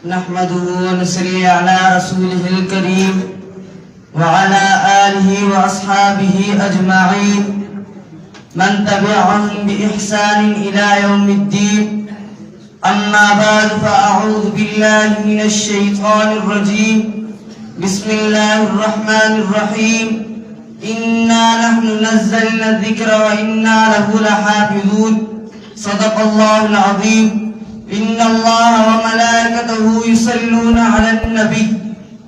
نحمده ونصلي على رسوله الكريم وعلى آله وأصحابه أجمعين من تبعهم بإحسان إلى يوم الدين. أما بعد فأعوذ بالله من الشيطان الرجيم. بسم الله الرحمن الرحيم. إنا نحن نزلنا الذكر وإنا له لحافظون. صدق الله العظيم. إن الله وملائكته يصلون على النبي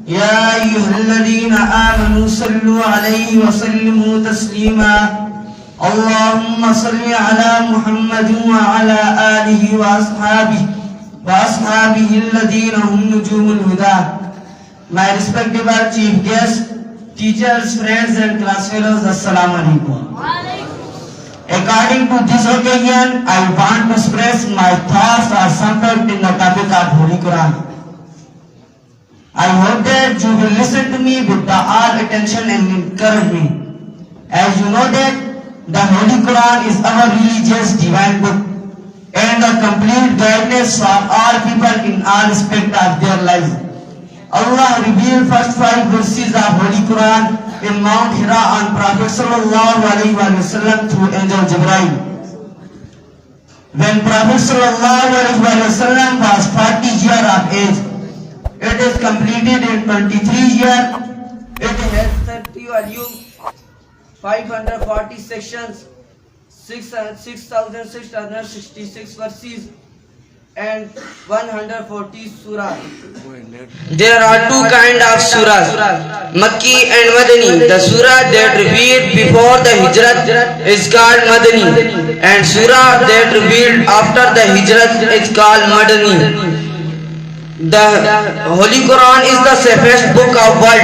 يا أيها الذين آمنوا صلوا عليه وسلموا تسليما. اللهم صل على محمد وعلى آله وأصحابه الذين هم نجوم الهدى. My respectable chief guests, teachers, friends and class fellows, Assalamu alaikum. According to this occasion, I want to express my thoughts are centered in the topic of Holy Quran. I hope that you will listen to me with all attention and encourage me. As you know that the Holy Quran is our religious divine book and a complete guidance for all people in all aspects of their lives. Allah revealed first 5 verses of Holy Quran in Mount Hira on Prophet sallallahu alaihi wasallam through angel Jibreel. When Prophet sallallahu alaihi wasallam was 40 years of age, it is completed in 23 years. It has 30 volumes, 540 sections, 6,666 verses, and 140 surahs. There are two kinds of surahs, Makki and Madani. The surah that revealed before the Hijrat is called Madani, and surah that revealed after the Hijrat is called Madani. The Holy Quran is the safest book of world.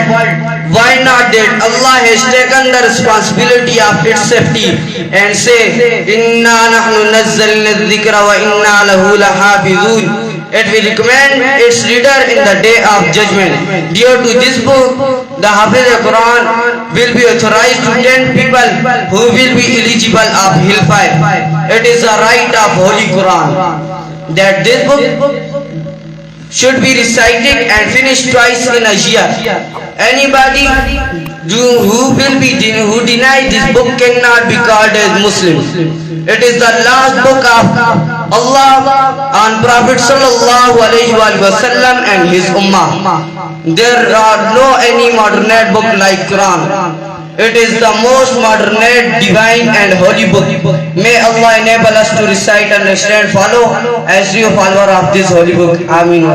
Why not that Allah has taken the responsibility of its safety and say, Inna nahnu nazzalna dhikra wa inna lahu lahafizun. It will recommend its reader in the day of judgment. Due to this book, the Hafiz Quran will be authorized to 10 people who will be eligible of hellfire. It is the right of Holy Quran that this book should be recited and finished twice in a year. Anybody who deny this book cannot be called as Muslim. It is the last book of Allah on Prophet sallallahu alaihi wasallam and his ummah. There are no any modern book like Quran. It is the most modern, divine and holy book. May Allah enable us to recite, understand, follow as real follower of this holy book. Ameen.